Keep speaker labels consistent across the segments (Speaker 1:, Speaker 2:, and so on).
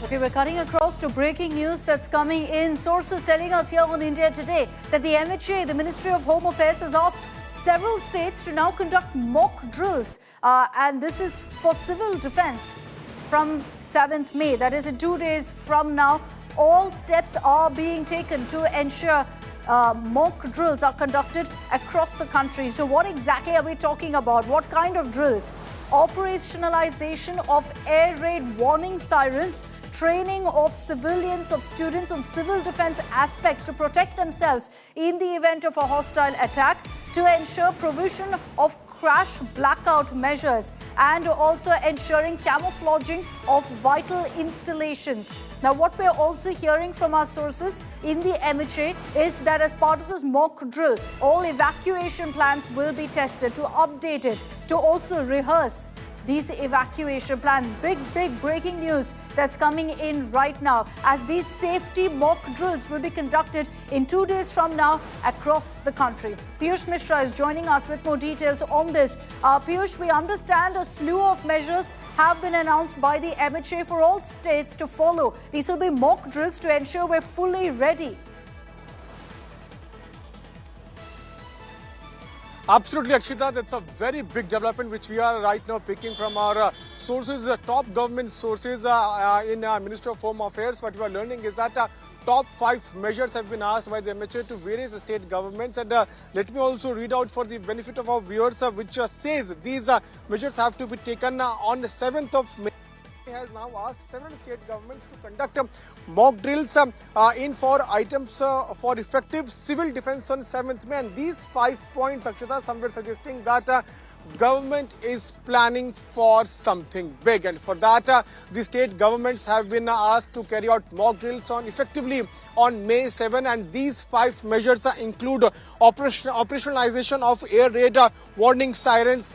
Speaker 1: Okay, we're cutting across to breaking news that's coming in. Sources telling us here on India Today that the MHA, the Ministry of Home Affairs, has asked several states to now conduct mock drills. And this is for civil defense from 7th May. That is in 2 days from now. All steps are being taken to ensure mock drills are conducted across the country. So what exactly are we talking about? What kind of drills? Operationalization of air raid warning sirens, training of civilians, of students on civil defense aspects to protect themselves in the event of a hostile attack, to ensure provision of crash blackout measures, and also ensuring camouflaging of vital installations. Now, what we're also hearing from our sources in the MHA is that as part of this mock drill, all evacuation plans will be tested, to update it, to also rehearse these evacuation plans. Big breaking news that's coming in right now, as these safety mock drills will be conducted in 2 days from now across the country. Piyush Mishra is joining us with more details on this. Piyush, we understand a slew of measures have been announced by the MHA for all states to follow. These will be mock drills to ensure we're fully ready.
Speaker 2: Absolutely, Akshita. That's a very big development which we are right now picking from our sources, top government sources in Ministry of Home Affairs. What we are learning is that top 5 measures have been asked by the MHA to various state governments. And let me also read out for the benefit of our viewers, which says these measures have to be taken on the 7th of May. Has now asked several state governments to conduct mock drills in for items for effective civil defense on 7th May. And these 5 points, Akshita, somewhere suggesting that government is planning for something big, and for that the state governments have been asked to carry out mock drills effectively on May 7. And these 5 measures include operationalization of air raid warning sirens,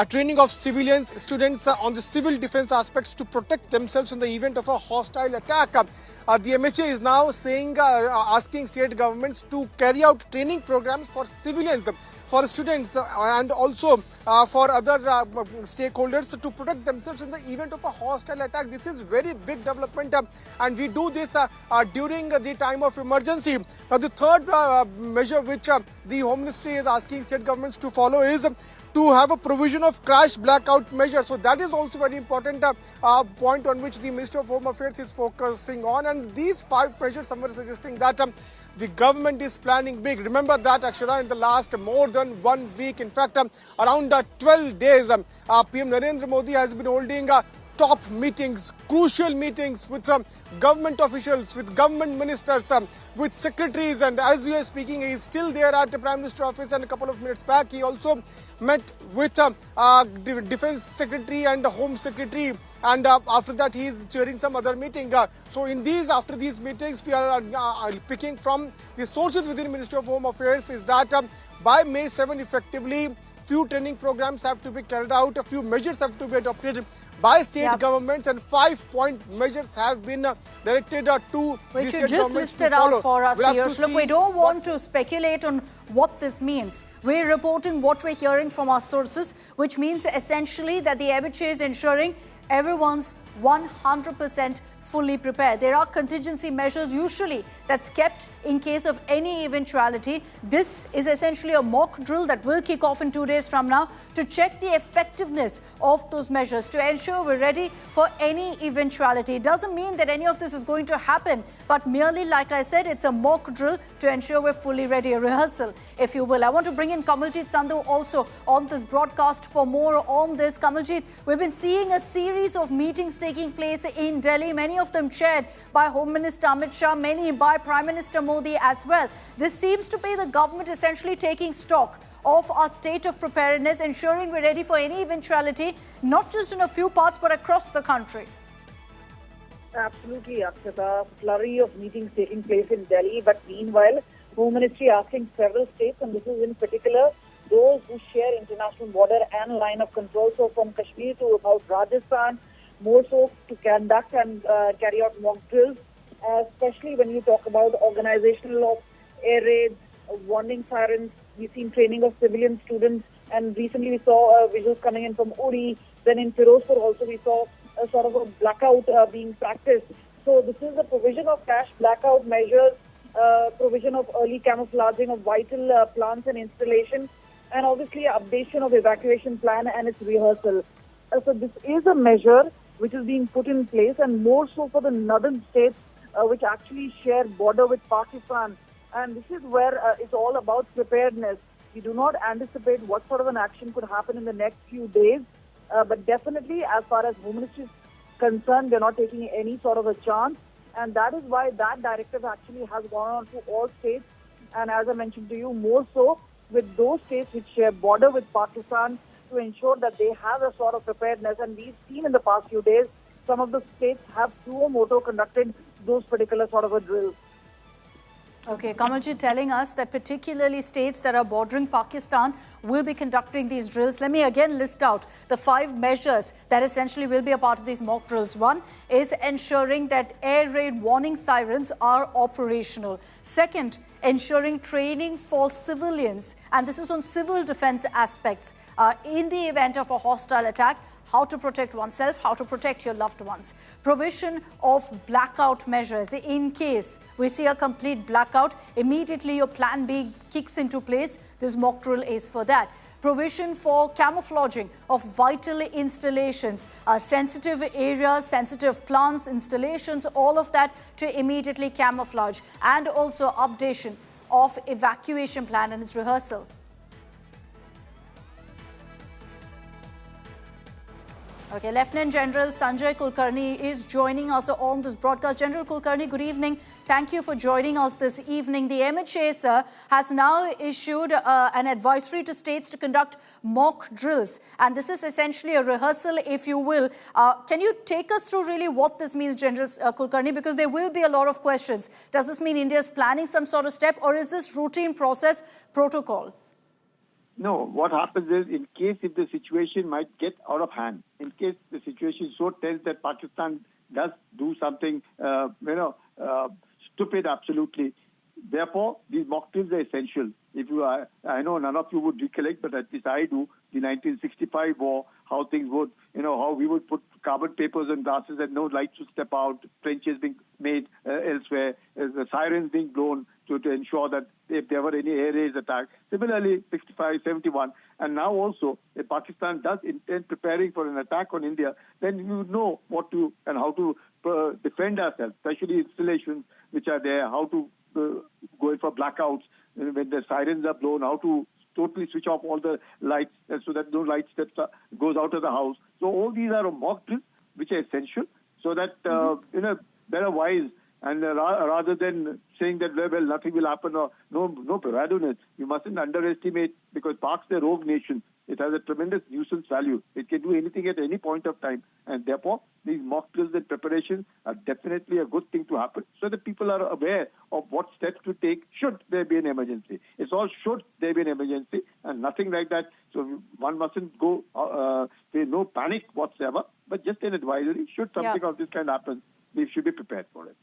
Speaker 2: training of civilians, students on the civil defense aspects to protect themselves in the event of a hostile attack. The MHA is now saying, asking state governments to carry out training programs for civilians, for students, and also for other stakeholders to protect themselves in the event of a hostile attack. This is very big development, and we do this during the time of emergency. Now, the third measure which the Home Ministry is asking state governments to follow is to have a provision of crash blackout measures. So that is also very important point on which the Ministry of Home Affairs is focusing on. And these 5 measures, somewhere suggesting that the government is planning big. Remember that, Akshara, in the last more than 1 week, in fact, around 12 days, PM Narendra Modi has been holding top meetings, crucial meetings with government officials, with government ministers, with secretaries. And as we are speaking, he is still there at the Prime Minister office, and a couple of minutes back he also met with Defense Secretary and Home Secretary, and after that he is chairing some other meeting. So in these, after these meetings, we are picking from the sources within Ministry of Home Affairs is that by May 7 effectively, few training programs have to be carried out, a few measures have to be adopted by state governments, and 5-point measures have been directed to
Speaker 1: which
Speaker 2: the
Speaker 1: you
Speaker 2: state
Speaker 1: just listed out for us, Piyush. Look, we don't want to speculate on what this means. We're reporting what we're hearing from our sources, which means essentially that the MHA is ensuring everyone's 100% fully prepared. There are contingency measures usually that's kept in case of any eventuality. This is essentially a mock drill that will kick off in 2 days from now to check the effectiveness of those measures, to ensure we're ready for any eventuality. It doesn't mean that any of this is going to happen, but merely, like I said, it's a mock drill to ensure we're fully ready, a rehearsal, if you will. I want to bring in Kamaljeet Sandhu also on this broadcast for more on this. Kamaljeet, we've been seeing a series of meetings taking place in Delhi, many of them chaired by Home Minister Amit Shah, many by Prime Minister Modi as well. This seems to be the government essentially taking stock of our state of preparedness, ensuring we're ready for any eventuality, not just in a few parts, but across the country.
Speaker 3: Absolutely, Akshata. Flurry of meetings taking place in Delhi, but meanwhile, Home Ministry asking several states, and this is in particular those who share international border and line of control, so from Kashmir to about Rajasthan, more so to conduct and carry out mock drills, especially when you talk about organizational of air raids, warning sirens. We've seen training of civilian students, and recently we saw visuals coming in from Uri. Then in Firozpur also we saw a sort of a blackout being practiced. So this is the provision of cash blackout measures, provision of early camouflaging of vital plants and installations, and obviously updation of evacuation plan and its rehearsal. So this is a measure which is being put in place, and more so for the northern states which actually share border with Pakistan. And this is where it's all about preparedness. We do not anticipate what sort of an action could happen in the next few days, but definitely as far as Home Ministry is concerned, they're not taking any sort of a chance. And that is why that directive actually has gone on to all states. And as I mentioned to you, more so with those states which share border with Pakistan, to ensure that they have a sort of preparedness. And we've seen in the past few days, some of the states have suo moto conducted those particular sort of a drills.
Speaker 1: Okay, Kamalji telling us that particularly states that are bordering Pakistan will be conducting these drills. Let me again list out the 5 measures that essentially will be a part of these mock drills. One is ensuring that air raid warning sirens are operational. Second, ensuring training for civilians, and this is on civil defense aspects, in the event of a hostile attack, how to protect oneself, how to protect your loved ones. Provision of blackout measures. In case we see a complete blackout, immediately your plan B kicks into place. This mock drill is for that. Provision for camouflaging of vital installations, sensitive areas, sensitive plants, installations, all of that to immediately camouflage. And also updation of evacuation plan and its rehearsal. Okay, Lieutenant General Sanjay Kulkarni is joining us on this broadcast. General Kulkarni, good evening. Thank you for joining us this evening. The MHA, sir, has now issued an advisory to states to conduct mock drills. And this is essentially a rehearsal, if you will. Can you take us through really what this means, General Kulkarni? Because there will be a lot of questions. Does this mean India is planning some sort of step, or is this routine process protocol?
Speaker 4: No, what happens is, in case if the situation might get out of hand, in case the situation is so tense that Pakistan does do something, stupid, absolutely. Therefore, these mock drills are essential. If you are, I know none of you would recollect, but at least I do, the 1965 war, how things would, how we would put carbon papers and glasses and no lights would step out, trenches being made elsewhere, the sirens being blown to ensure that if there were any air raids attack. Similarly, 65, 71, and now also, if Pakistan does intend preparing for an attack on India, then we would know what to and how to defend ourselves, especially installations which are there, how to go in for blackouts when the sirens are blown, how to totally switch off all the lights so that no light steps goes out of the house. So all these are mock drills which are essential so that in a better wise, and rather than saying that, well, nothing will happen or no preparedness, you mustn't underestimate, because Pak's a rogue nation. It has a tremendous nuisance value. It can do anything at any point of time. And therefore, these mock drills and preparations are definitely a good thing to happen so that people are aware of what steps to take should there be an emergency. It's all should there be an emergency and nothing like that. So one mustn't go, there's no panic whatsoever, but just an advisory. Should something of this kind happen, we should be prepared for it.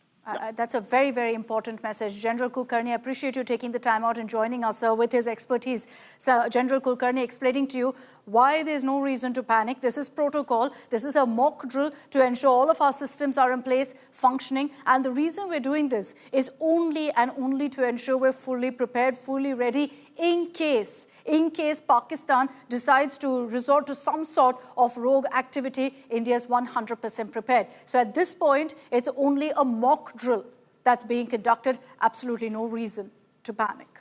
Speaker 1: That's a very, very important message. General Kulkarni, I appreciate you taking the time out and joining us with his expertise. So, General Kulkarni explaining to you why there's no reason to panic. This is protocol. This is a mock drill to ensure all of our systems are in place, functioning. And the reason we're doing this is only and only to ensure we're fully prepared, fully ready in case Pakistan decides to resort to some sort of rogue activity. India is 100% prepared. So at this point, it's only a mock drill that's being conducted. Absolutely no reason to panic.